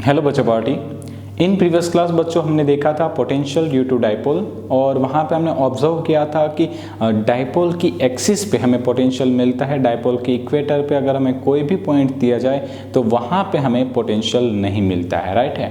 Hello बच्चों party. In previous class बच्चों हमने देखा था पोटेंशियल ड्यू टू डाइपोल और वहाँ पे हमने ऑब्जर्व किया था कि डाइपोल की एक्सिस पे हमें पोटेंशियल मिलता है। डाइपोल की इक्वेटर पे अगर हमें कोई भी पॉइंट दिया जाए तो वहाँ पे हमें पोटेंशियल नहीं मिलता है, राइट है।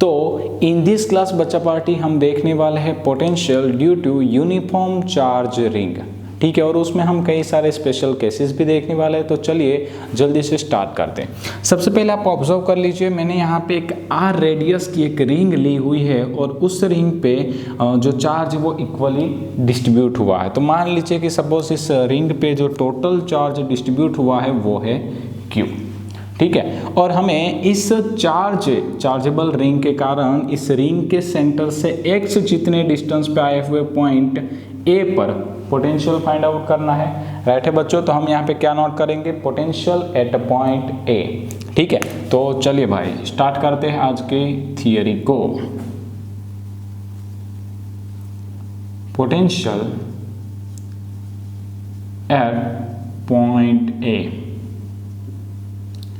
तो इन दिस क्लास बच्चा पार्टी हम देखने वाले हैं potential due to uniform charge ring, ठीक है। और उसमें हम कई सारे स्पेशल केसेस भी देखने वाले हैं। तो चलिए जल्दी से स्टार्ट करते हैं। सबसे पहले आप ऑब्जर्व कर लीजिए, मैंने यहाँ पे एक आर रेडियस की एक रिंग ली हुई है और उस रिंग पे जो चार्ज वो इक्वली डिस्ट्रीब्यूट हुआ है। तो मान लीजिए कि सपोज इस रिंग पे जो टोटल चार्ज डिस्ट्रीब्यूट हुआ है वो है Q, ठीक है। और हमें इस चार्जेबल रिंग के कारण इस रिंग के सेंटर से x जितने डिस्टेंस पे आए हुए पॉइंट A पर पोटेंशियल फाइंड आउट करना है, राइट है बच्चों। तो हम यहाँ पे क्या नोट करेंगे, पोटेंशियल एट पॉइंट A, ठीक है। तो चलिए भाई स्टार्ट करते हैं आज के थियरी को। Potential at point A,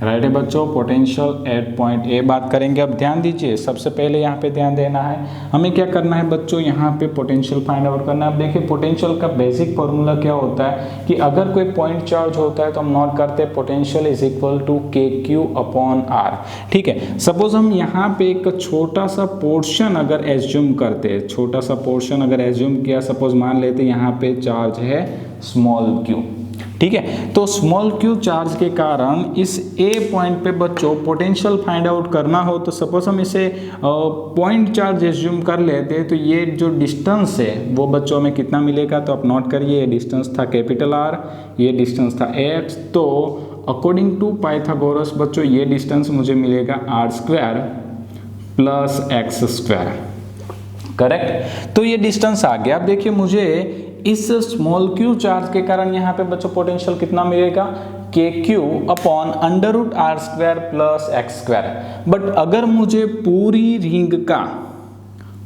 right है बच्चों। पोटेंशियल एट पॉइंट ए बात करेंगे। अब ध्यान दीजिए, सबसे पहले यहाँ पे ध्यान देना है, हमें क्या करना है बच्चों, यहाँ पे पोटेंशियल फाइंड आउट करना है। अब देखिए पोटेंशियल का बेसिक फॉर्मूला क्या होता है कि अगर कोई पॉइंट चार्ज होता है तो हम नोट करते हैं potential is equal to KQ upon R, ठीक है। सपोज हम यहाँ पे एक छोटा सा पोर्शन अगर एज्यूम करते हैं, छोटा सा पोर्शन अगर एज्यूम किया, सपोज मान लेते हैं यहाँ पे चार्ज है स्मॉल q, ठीक है। तो स्मॉल q चार्ज के कारण इस A पॉइंट पे बच्चों पोटेंशियल फाइंड आउट करना हो तो सपोज हम इसे पॉइंट चार्ज एज्यूम कर लेते हैं। तो ये जो डिस्टेंस है वो बच्चों में कितना मिलेगा, तो आप नोट करिए, ये डिस्टेंस था कैपिटल R, ये डिस्टेंस था x। तो अकॉर्डिंग टू पाइथागोरस बच्चों ये डिस्टेंस मुझे मिलेगा r² प्लस x², करेक्ट। तो ये डिस्टेंस आ गया। अब देखिए मुझे इस स्मॉल q चार्ज के कारण यहाँ पे बच्चों पोटेंशियल कितना मिलेगा, KQ upon √r² plus x²। But अगर मुझे पूरी रिंग का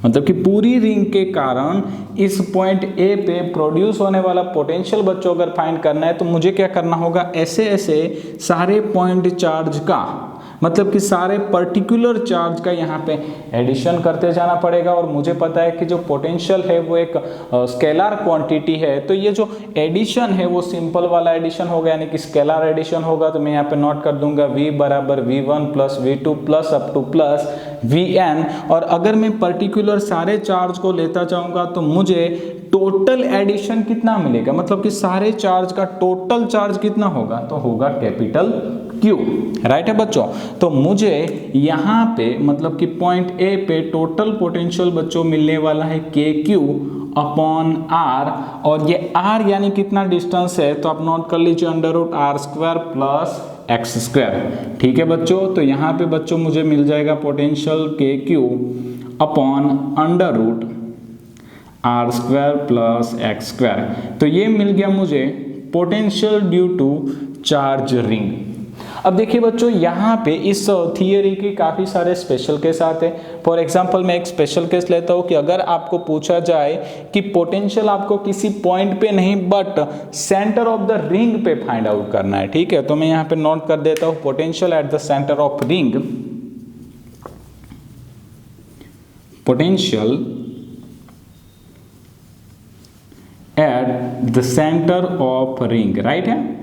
मतलब कि पूरी रिंग के कारण इस पॉइंट A पे प्रोड्यूस होने वाला पोटेंशियल बच्चों अगर फाइंड करना है तो मुझे क्या करना होगा, ऐसे ऐसे सारे पॉइंट चार्ज का मतलब कि सारे पर्टिकुलर चार्ज का यहाँ पे एडिशन करते जाना पड़ेगा। और मुझे पता है कि जो पोटेंशियल है वो एक स्केलर क्वांटिटी है, तो ये जो एडिशन है वो सिंपल वाला एडिशन होगा, यानी कि स्केलर एडिशन होगा। तो मैं यहाँ पे नोट कर दूंगा V बराबर V1 plus V2 plus up two plus Vn। और अगर मैं पर्टिकुलर सारे चार्ज को लेता जाऊंगा तो मुझे टोटल एडिशन कितना मिलेगा, मतलब कि सारे चार्ज का टोटल चार्ज कितना होगा, तो होगा कैपिटल Q, राइट है बच्चों। तो मुझे यहाँ पे मतलब कि पॉइंट A पे टोटल पोटेंशियल बच्चों मिलने वाला है KQ अपॉन R, और ये R यानी कितना डिस्टेंस है, तो आप नोट कर लीजिए √r² प्लस x², ठीक है बच्चों। तो यहाँ पे बच्चों मुझे मिल जाएगा potential KQ upon √r² plus x²। तो ये मिल गया मुझे potential due to charge ring. अब देखिए बच्चों यहाँ पे इस थियरी के काफ़ी सारे स्पेशल केस आते हैं। फॉर एग्जांपल मैं एक स्पेशल केस लेता हूँ कि अगर आपको पूछा जाए कि पोटेंशियल आपको किसी पॉइंट पे नहीं but centre of the ring पे फाइंड आउट करना है, ठीक है। तो मैं यहाँ पे नोट कर देता हूँ potential at the centre of ring, potential at the centre of ring, right है।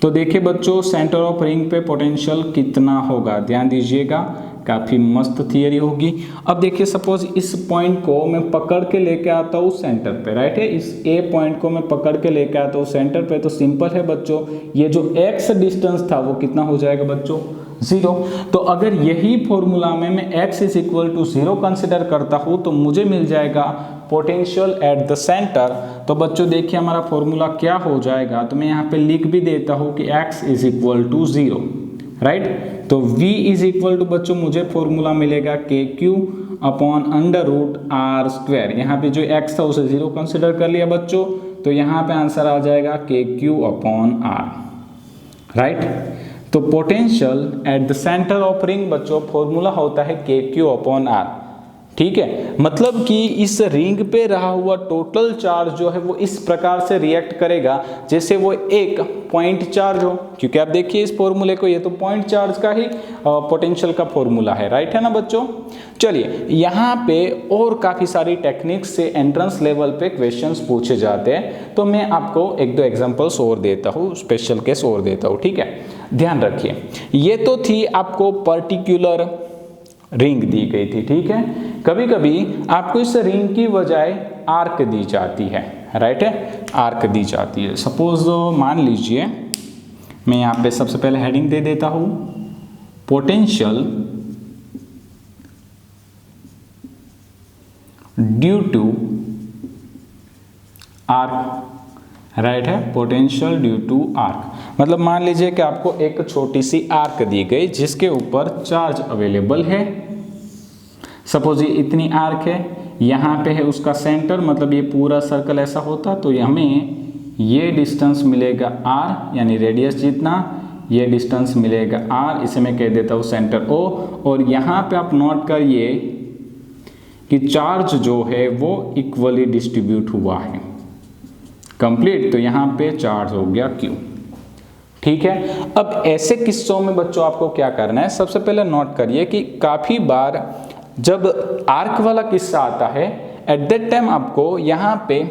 तो देखिए बच्चों सेंटर ऑफ रिंग पे पोटेंशियल कितना होगा, ध्यान दीजिएगा, काफ़ी मस्त थियरी होगी। अब देखिए सपोज इस पॉइंट को मैं पकड़ के लेके आता हूँ सेंटर पे, राइट है। इस A पॉइंट को मैं पकड़ के लेके आता हूँ सेंटर पे, तो सिंपल है बच्चों, ये जो x डिस्टेंस था वो कितना हो जाएगा बच्चों, 0। तो अगर यही फॉर्मूला में मैं x is equal to 0 consider करता हूँ तो मुझे मिल जाएगा पोटेंशियल एट द सेंटर। तो बच्चों देखिए हमारा फॉर्मूला क्या हो जाएगा, तो मैं यहाँ पे लिख भी देता हूँ कि x is equal to 0, right. तो v इज इक्वल टू बच्चों मुझे फॉर्मूला मिलेगा KQ अपॉन √r²। यहाँ पे जो x था उसे 0 कंसिडर कर लिया बच्चों, तो यहाँ पे आंसर आ जाएगा KQ अपॉन R, राइट। तो potential at the centre of ring बच्चों फॉर्मूला होता है KQ अपॉन R, ठीक है, मतलब कि इस रिंग पे रहा हुआ टोटल चार्ज जो है वो इस प्रकार से रिएक्ट करेगा जैसे वो एक पॉइंट चार्ज हो, क्योंकि आप देखिए इस फॉर्मूले को, ये तो पॉइंट चार्ज का ही पोटेंशियल का फॉर्मूला है, राइट है ना बच्चों। चलिए यहाँ पे और काफ़ी सारी टेक्निक्स से एंट्रेंस लेवल पे क्वेश्चंस पूछे जाते हैं, तो मैं आपको एक दो एग्जांपल्स और देता हूँ, स्पेशल केस और देता हूँ, ठीक है। ध्यान रखिए, ये तो थी आपको पर्टिकुलर रिंग दी गई थी, ठीक है। कभी कभी आपको इस रिंग की बजाय आर्क दी जाती है, राइट है, आर्क दी जाती है। सपोज मान लीजिए मैं यहाँ पे सबसे पहले हेडिंग दे देता हूँ, potential due to arc, right है, पोटेंशियल ड्यू टू आर्क। मतलब मान लीजिए कि आपको एक छोटी सी आर्क दी गई जिसके ऊपर चार्ज अवेलेबल है। सपोज ये इतनी आर्क है, यहाँ पे है उसका सेंटर, मतलब ये पूरा सर्कल ऐसा होता तो हमें ये डिस्टेंस मिलेगा r, यानी रेडियस जितना, ये डिस्टेंस मिलेगा r, इसे मैं कह देता हूँ सेंटर O। और यहाँ पे आप नोट करिए कि चार्ज जो है वो इक्वली डिस्ट्रीब्यूट हुआ है, कंप्लीट। तो यहाँ पे चार्ज हो गया Q, ठीक है। अब ऐसे किस्सों में बच्चों आपको क्या करना है, सबसे पहले नोट करिए कि काफ़ी बार जब आर्क वाला किस्सा आता है, एट दैट टाइम आपको यहाँ पे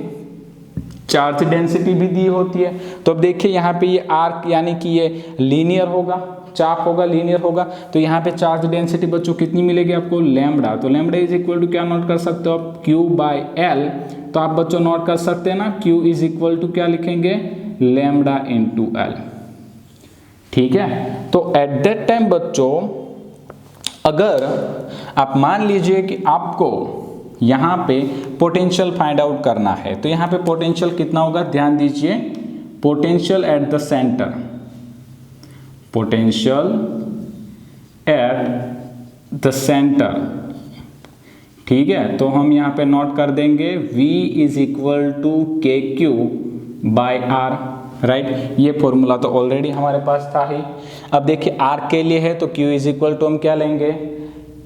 चार्ज डेंसिटी भी दी होती है। तो अब देखिए यहाँ पे ये आर्क यानी कि ये लीनियर होगा, चाप होगा, लीनियर होगा, तो यहाँ पे चार्ज डेंसिटी बच्चों कितनी मिलेगी आपको, लैम्बडा। तो लैम्बडा इज इक्वल टू क्या नोट कर सकते हो आप, Q बाय L। तो आप बच्चों नोट कर सकते हैं ना, Q इज इक्वल टू क्या लिखेंगे, लैम्बडा इंटू L, ठीक है। तो एट दैट टाइम बच्चों अगर आप मान लीजिए कि आपको यहाँ पे पोटेंशियल फाइंड आउट करना है, तो यहाँ पे पोटेंशियल कितना होगा, ध्यान दीजिए, potential at the centre, potential at the centre, ठीक है। तो हम यहाँ पे नोट कर देंगे V is equal to KQ by R, right. ये फॉर्मूला तो ऑलरेडी हमारे पास था ही। अब देखिए R के लिए है तो Q इज इक्वल टू हम क्या लेंगे,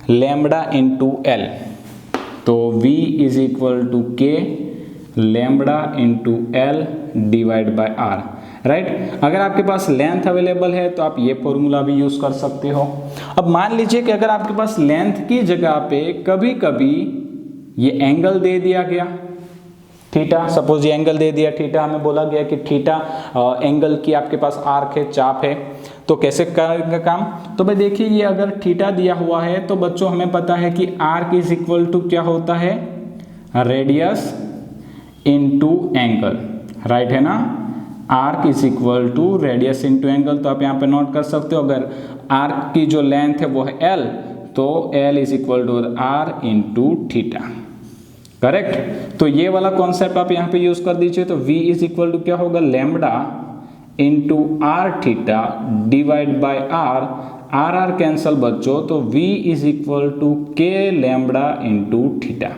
लैम्बडा इंटू L। तो V is equal to K lambda into L divide by R, right. अगर आपके पास लेंथ अवेलेबल है तो आप ये फॉर्मूला भी यूज कर सकते हो। अब मान लीजिए कि अगर आपके पास लेंथ की जगह पे कभी कभी ये एंगल दे दिया गया थीटा, सपोज ये एंगल दे दिया थीटा, हमें बोला गया कि थीटा एंगल की आपके पास आर्क है, चाप है, तो कैसे करेंगे काम। तो भाई देखिए ये अगर थीटा दिया हुआ है तो बच्चों हमें पता है कि आर्क इज इक्वल टू क्या होता है, रेडियस इनटू एंगल, राइट है ना। Arc is equal to radius into angle. तो आप यहाँ पे नोट कर सकते हो, अगर आर्क की जो लेंथ है वो है L, तो L is equal to R into theta, correct. तो ये वाला कॉन्सेप्ट आप यहाँ पे यूज कर दीजिए। तो V इज इक्वल टू क्या होगा, lambda into R theta divide by R, R cancel बच्चों, तो V is equal to K lambda into theta,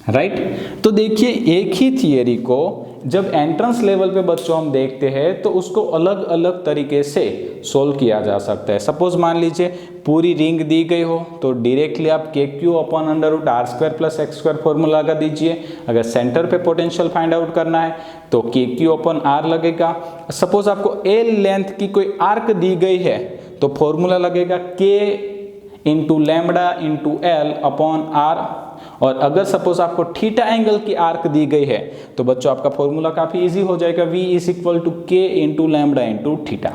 right. तो देखिए एक ही थियरी को जब एंट्रेंस लेवल पे बच्चों हम देखते हैं तो उसको अलग अलग तरीके से सोल्व किया जा सकता है। सपोज मान लीजिए पूरी रिंग दी गई हो तो डायरेक्टली आप KQ upon under root R square plus x square formula लगा दीजिए। अगर सेंटर पे पोटेंशियल फाइंड आउट करना है तो KQ अपॉन R लगेगा। सपोज आपको L लेंथ की कोई आर्क दी गई है तो फॉर्मूला लगेगा K into lambda into L upon R। और अगर सपोज आपको थीटा एंगल की आर्क दी गई है तो बच्चों आपका फॉर्मूला काफी इजी हो जाएगा, V is equal to K into lambda into theta,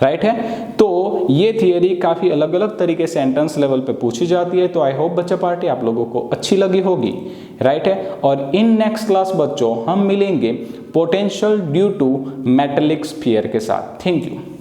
right है। तो ये थियरी काफी अलग अलग तरीके से एंट्रेंस लेवल पे पूछी जाती है। तो आई होप बच्चा पार्टी आप लोगों को अच्छी लगी होगी, राइट है। और इन नेक्स्ट क्लास बच्चों हम मिलेंगे potential due to metallic sphere के साथ। Thank you.